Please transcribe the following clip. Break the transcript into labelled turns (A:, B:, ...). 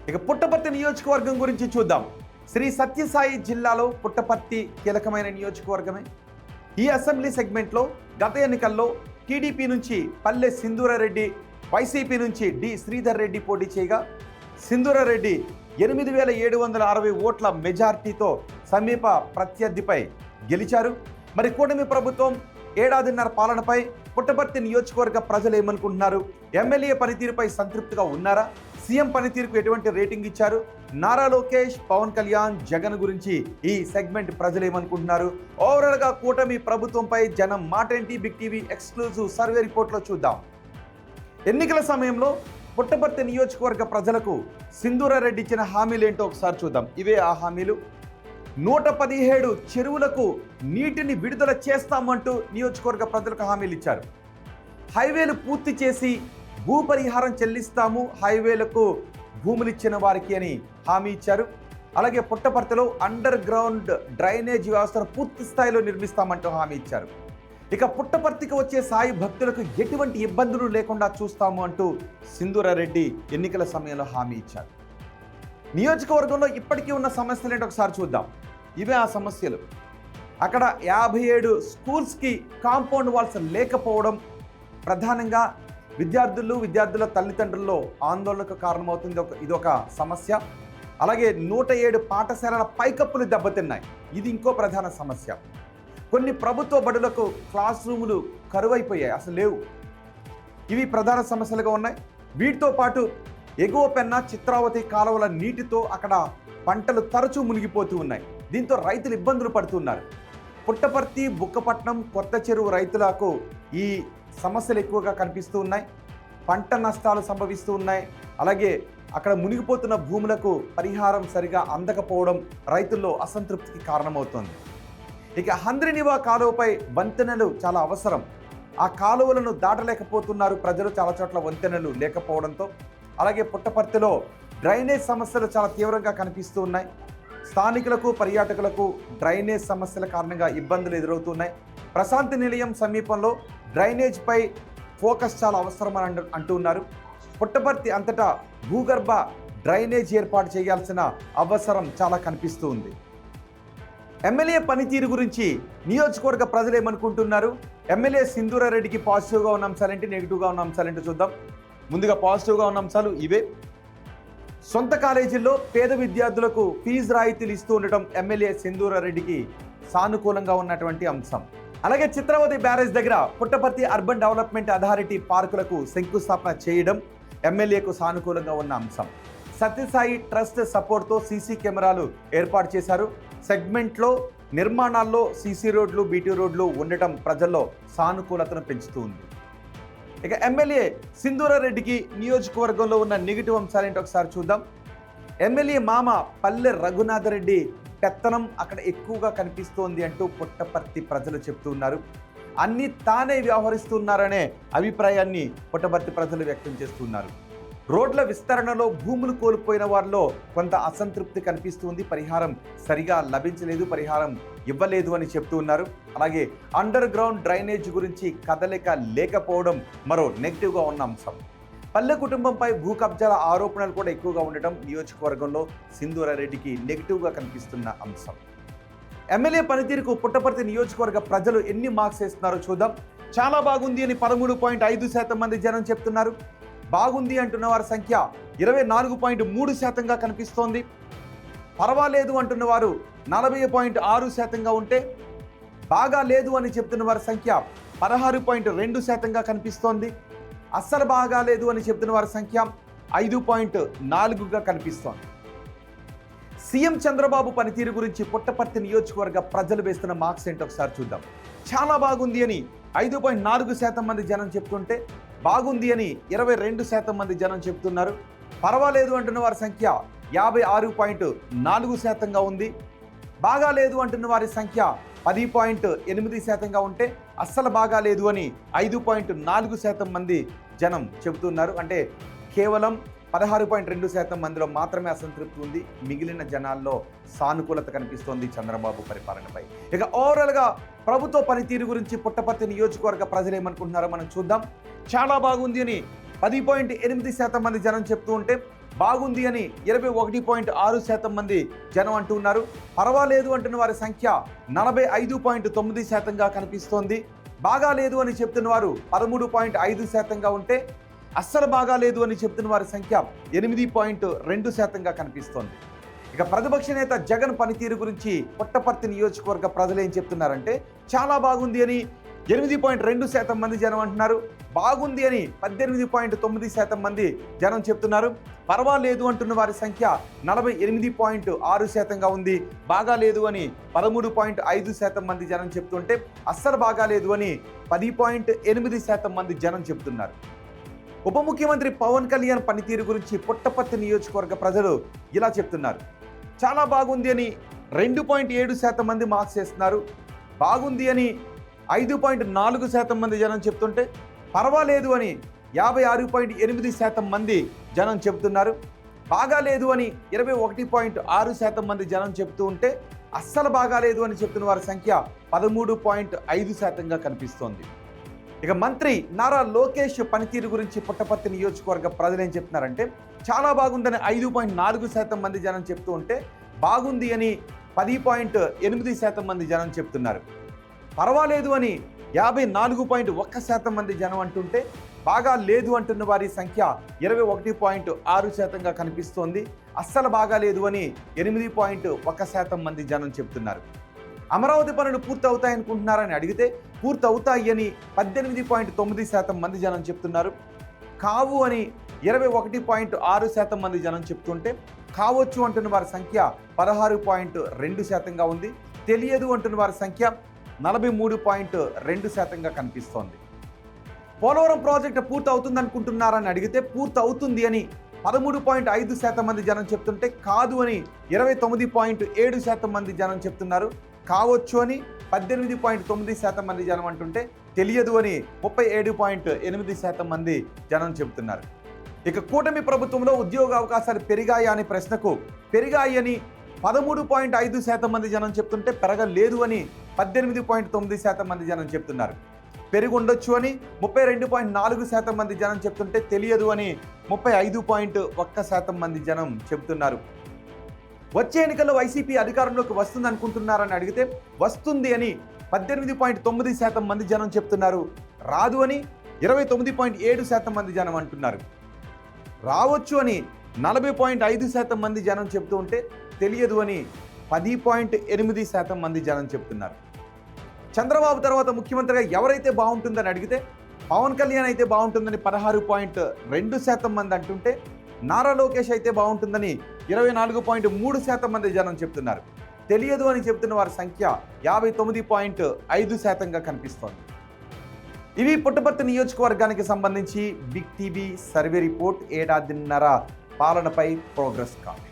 A: ఇక పుట్టపర్తి నియోజకవర్గం గురించి చూద్దాం. శ్రీ సత్యసాయి జిల్లాలో పుట్టపర్తి కీలకమైన నియోజకవర్గమే. ఈ అసెంబ్లీ సెగ్మెంట్లో గత ఎన్నికల్లో టీడీపీ నుంచి పల్లె సింధూరారెడ్డి, వైసీపీ నుంచి డి శ్రీధర్ రెడ్డి పోటీ చేయగా సింధూరారెడ్డి 8,760 ఓట్ల మెజార్టీతో సమీప ప్రత్యర్థిపై గెలిచారు. మరి కూటమి ప్రభుత్వం ఏడాదిన్నర పాలనపై పుట్టపర్తి నియోజకవర్గ ప్రజలు ఏమనుకుంటున్నారు? ఎమ్మెల్యే పనితీరుపై సంతృప్తిగా ఉన్నారా? సీఎం పనితీరుకు ఎటువంటి రేటింగ్ ఇచ్చారు? నారా లోకేష్, పవన్ కళ్యాణ్, జగన్ గురించి ఈ సెగ్మెంట్ ప్రజలు ఏమనుకుంటున్నారు? ఓవరాల్గా కూటమి ప్రభుత్వంపై జనం మాటేంటి? బిగ్ టీవీ ఎక్స్క్లూజివ్ సర్వే రిపోర్ట్లో చూద్దాం. ఎన్నికల సమయంలో పుట్టపర్తి నియోజకవర్గ ప్రజలకు సింధూరారెడ్డి ఇచ్చిన హామీలేంటో ఒకసారి చూద్దాం. ఇవే ఆ హామీలు. 117 చెరువులకు నీటిని విడుదల చేస్తామంటూ నియోజకవర్గ ప్రజలకు హామీలు ఇచ్చారు. హైవేలు పూర్తి చేసి భూపరిహారం చెల్లిస్తాము హైవేలకు భూములు ఇచ్చిన వారికి అని హామీ ఇచ్చారు. అలాగే పుట్టపర్తిలో అండర్ గ్రౌండ్ డ్రైనేజ్ వ్యవస్థను పూర్తి స్థాయిలో నిర్మిస్తామంటూ హామీ ఇచ్చారు. ఇక పుట్టపర్తికి వచ్చే సాయి భక్తులకు ఎటువంటి ఇబ్బందులు లేకుండా చూస్తాము అంటూ సింధూరారెడ్డి ఎన్నికల సమయంలో హామీ ఇచ్చారు. నియోజకవర్గంలో ఇప్పటికీ ఉన్న సమస్యలు ఏంటో ఒకసారి చూద్దాం. ఇవే ఆ సమస్యలు. అక్కడ 57 స్కూల్స్కి కాంపౌండ్ వాల్స్ లేకపోవడం ప్రధానంగా విద్యార్థుల తల్లిదండ్రుల్లో ఆందోళనకు కారణమవుతుంది. ఇదొక సమస్య. అలాగే 107 పాఠశాలల పైకప్పులు దెబ్బతిన్నాయి. ఇది ఇంకో ప్రధాన సమస్య. కొన్ని ప్రభుత్వ బడులకు క్లాస్ రూములు కరువైపోయాయి, అసలు లేవు. ఇవి ప్రధాన సమస్యలుగా ఉన్నాయి. వీటితో పాటు ఎగువ పెన్న, చిత్రావతి కాలువల నీటితో అక్కడ పంటలు తరచూ మునిగిపోతూ ఉన్నాయి. దీంతో రైతులు ఇబ్బందులు పడుతున్నారు. పుట్టపర్తి, బుక్కపట్నం, కొత్త చెరువు రైతులకు ఈ సమస్యలు ఎక్కువగా కనిపిస్తూ ఉన్నాయి. పంట నష్టాలు సంభవిస్తూ ఉన్నాయి. అలాగే అక్కడ మునిగిపోతున్న భూములకు పరిహారం సరిగా అందకపోవడం రైతుల్లో అసంతృప్తికి కారణమవుతోంది. ఇక హంద్రినివా కాలువపై వంతెనలు చాలా అవసరం. ఆ కాలువలను దాటలేకపోతున్నారు ప్రజలు. చాలా చోట్ల వంతెనలు లేకపోవడంతో. అలాగే పుట్టపర్తిలో డ్రైనేజ్ సమస్యలు చాలా తీవ్రంగా కనిపిస్తూ ఉన్నాయి. స్థానికులకు, పర్యాటకులకు డ్రైనేజ్ సమస్యల కారణంగా ఇబ్బందులు ఎదురవుతున్నాయి. ప్రశాంతి నిలయం సమీపంలో డ్రైనేజ్పై ఫోకస్ చాలా అవసరమని అంటున్నారు. పుట్టపర్తి అంతటా భూగర్భ డ్రైనేజ్ ఏర్పాటు చేయాల్సిన అవసరం చాలా కనిపిస్తూ ఉంది. ఎమ్మెల్యే పనితీరు గురించి నియోజకవర్గ ప్రజలు ఏమనుకుంటున్నారు? ఎమ్మెల్యే సింధూరారెడ్డికి పాజిటివ్గా ఉన్న అంశాలేంటి, నెగిటివ్గా ఉన్న అంశాలేంటో చూద్దాం. ముందుగా పాజిటివ్గా ఉన్న అంశాలు ఇవే. సొంత కాలేజీల్లో పేద విద్యార్థులకు ఫీజు రాయితీలు ఇస్తూ ఉండటం ఎమ్మెల్యే సింధూరారెడ్డికి సానుకూలంగా ఉన్నటువంటి అంశం. అలాగే చిత్రావతి బ్యారేజ్ దగ్గర పుట్టపర్తి అర్బన్ డెవలప్మెంట్ అథారిటీ పార్కులకు శంకుస్థాపన చేయడం ఎమ్మెల్యేకు సానుకూలంగా ఉన్న అంశం. సత్యసాయి ట్రస్ట్ సపోర్ట్తో సీసీ కెమెరాలు ఏర్పాటు చేశారు. సెగ్మెంట్లో నిర్మాణాల్లో సీసీ రోడ్లు, బీటీ రోడ్లు ఉండటం ప్రజల్లో సానుకూలతను పెంచుతూ ఉంది. ఇక ఎమ్మెల్యే సింధూరారెడ్డికి నియోజకవర్గంలో ఉన్న నెగిటివ్ అంశాలేంటో ఒకసారి చూద్దాం. ఎమ్మెల్యే మామ పల్లె రఘునాథరెడ్డి పెత్తనం అక్కడ ఎక్కువగా కనిపిస్తోంది అంటూ పుట్టపర్తి ప్రజలు చెప్తున్నారు. అన్నీ తానే వ్యవహరిస్తున్నారనే అభిప్రాయాన్ని పుట్టపర్తి ప్రజలు వ్యక్తం చేస్తున్నారు. రోడ్ల విస్తరణలో భూములు కోల్పోయిన వారిలో కొంత అసంతృప్తి కనిపిస్తుంది. పరిహారం సరిగా లభించలేదు, పరిహారం ఇవ్వలేదు అని చెప్తూ ఉన్నారు. అలాగే అండర్ గ్రౌండ్ డ్రైనేజ్ గురించి కదలిక లేకపోవడం మరో నెగిటివ్గా ఉన్న అంశం. పల్లె కుటుంబంపై భూ కబ్జాల ఆరోపణలు కూడా ఎక్కువగా ఉండటం నియోజకవర్గంలో సింధూరారెడ్డికి నెగిటివ్గా కనిపిస్తున్న అంశం. ఎమ్మెల్యే పనితీరుకు పుట్టపర్తి నియోజకవర్గ ప్రజలు ఎన్ని మార్క్స్ వేస్తున్నారో చూద్దాం. చాలా బాగుంది అని 13.5% మంది జనం చెప్తున్నారు. బాగుంది అంటున్న వారి సంఖ్య 24.3%గా కనిపిస్తోంది. పర్వాలేదు అంటున్న వారు 40.6%గా ఉంటే బాగా లేదు అని చెప్తున్న వారి సంఖ్య 16.2%గా కనిపిస్తోంది. అస్సలు బాగా లేదు అని చెప్తున్న వారి సంఖ్య 5.4గా కనిపిస్తోంది. సీఎం చంద్రబాబు పనితీరు గురించి పుట్టపర్తి నియోజకవర్గ ప్రజలు వేస్తున్న మార్క్స్ ఏంటో ఒకసారి చూద్దాం. చాలా బాగుంది అని 5.4% మంది జనం చెప్తుంటే బాగుంది అని 22% మంది జనం చెప్తున్నారు. పర్వాలేదు అంటున్న వారి సంఖ్య 56.4%గా ఉంది. బాగా లేదు అంటున్న వారి సంఖ్య 10.8%గా ఉంటే అస్సలు బాగా లేదు అని 5.4% మంది జనం చెబుతున్నారు. అంటే కేవలం 16.2% మందిలో మాత్రమే అసంతృప్తి ఉంది. మిగిలిన జనాల్లో సానుకూలత కనిపిస్తోంది చంద్రబాబు పరిపాలనపై. ఇక ఓవరాల్గా ప్రభుత్వ పనితీరు గురించి పుట్టపర్తి నియోజకవర్గ ప్రజలు ఏమనుకుంటున్నారో మనం చూద్దాం. చాలా బాగుంది అని 10.8% మంది జనం చెప్తూ ఉంటే బాగుంది అని 21.6% మంది జనం అంటూ ఉన్నారు. పర్వాలేదు అంటున్న వారి సంఖ్య 45.9%గా కనిపిస్తోంది. బాగా లేదు అని చెప్తున్న వారు 13.5%గా ఉంటే అస్సలు బాగా లేదు అని చెప్తున్న వారి సంఖ్య 8.2%గా కనిపిస్తోంది. ఇక ప్రతిపక్ష నేత జగన్ పనితీరు గురించి పుట్టపర్తి నియోజకవర్గ ప్రజలు ఏం చెప్తున్నారంటే చాలా బాగుంది అని 8.2% మంది జనం అంటున్నారు. బాగుంది అని 18.9% మంది జనం చెప్తున్నారు. పర్వాలేదు అంటున్న వారి సంఖ్య 48.6%గా ఉంది. బాగా లేదు అని 13.5% మంది జనం చెప్తుంటే అస్సలు బాగా లేదు అని 10.8% మంది జనం చెప్తున్నారు. ఉప ముఖ్యమంత్రి పవన్ కళ్యాణ్ పనితీరు గురించి పుట్టపర్తి నియోజకవర్గ ప్రజలు ఇలా చెప్తున్నారు. చాలా బాగుంది అని 2.7% మంది మార్క్స్ చేస్తున్నారు. బాగుంది అని 5.4% మంది జనం చెప్తుంటే పర్వాలేదు అని 56.8% మంది జనం చెబుతున్నారు. బాగా లేదు అని 21.6% మంది జనం చెబుతూ ఉంటే అస్సలు బాగా లేదు అని చెప్తున్న వారి సంఖ్య 13.5%గా కనిపిస్తోంది. ఇక మంత్రి నారా లోకేష్ పనితీరు గురించి పుట్టపర్తి నియోజకవర్గ ప్రజలు ఏం చెప్తున్నారంటే చాలా బాగుందని 5.4% మంది జనం చెప్తూ ఉంటే బాగుంది అని 10.8% మంది జనం చెప్తున్నారు. పర్వాలేదు అని 54.1% మంది జనం అంటుంటే బాగా లేదు అంటున్న వారి సంఖ్య 21.6%గా కనిపిస్తోంది. అస్సలు బాగా లేదు అని 8.1% మంది జనం చెప్తున్నారు. అమరావతి పనులు పూర్తి అవుతాయనుకుంటున్నారని అడిగితే పూర్తి అవుతాయి అని 18.9% మంది జనం చెప్తున్నారు. కావు అని 21.6% మంది జనం చెప్తుంటే కావచ్చు అంటున్న వారి సంఖ్య 16.2%గా ఉంది. తెలియదు అంటున్న వారి సంఖ్య 43.2%గా కనిపిస్తోంది. పోలవరం ప్రాజెక్టు పూర్తి అవుతుంది అనుకుంటున్నారని అడిగితే పూర్తి అవుతుంది అని 13.5% మంది జనం చెప్తుంటే కాదు అని 29.7% మంది జనం చెప్తున్నారు. కావచ్చు అని 18.9% మంది జనం అంటుంటే తెలియదు అని 37.8% మంది జనం చెబుతున్నారు. ఇక కూటమి ప్రభుత్వంలో ఉద్యోగ అవకాశాలు పెరిగాయా అనే ప్రశ్నకు పెరిగాయి అని 13.5% మంది జనం చెప్తుంటే పెరగలేదు అని 18.9% మంది జనం చెప్తున్నారు. పెరిగి ఉండొచ్చు అని 32.4% మంది జనం చెప్తుంటే తెలియదు అని 35.1% మంది జనం చెబుతున్నారు. వచ్చే ఎన్నికల్లో వైసీపీ అధికారంలోకి వస్తుంది అనుకుంటున్నారని అడిగితే వస్తుంది అని 18.9% మంది జనం చెప్తున్నారు. రాదు అని 29.7% మంది జనం అంటున్నారు. రావచ్చు అని 40.5% మంది జనం చెప్తూ ఉంటే తెలియదు అని 10.8% మంది జనం చెప్తున్నారు. చంద్రబాబు తర్వాత ముఖ్యమంత్రిగా ఎవరైతే బాగుంటుందని అడిగితే పవన్ కళ్యాణ్ అయితే బాగుంటుందని 16.2% మంది అంటుంటే నారా లోకేష్ అయితే బాగుంటుందని 24.3% మంది జనం చెప్తున్నారు. తెలియదు అని చెప్తున్న వారి సంఖ్య 59.5%గా కనిపిస్తోంది. ఇవి పుట్టపర్తి నియోజకవర్గానికి సంబంధించి బిగ్ టీవీ సర్వే రిపోర్ట్ ఏడాదిన్నర పాలనపై ప్రోగ్రెస్ కార్డ్.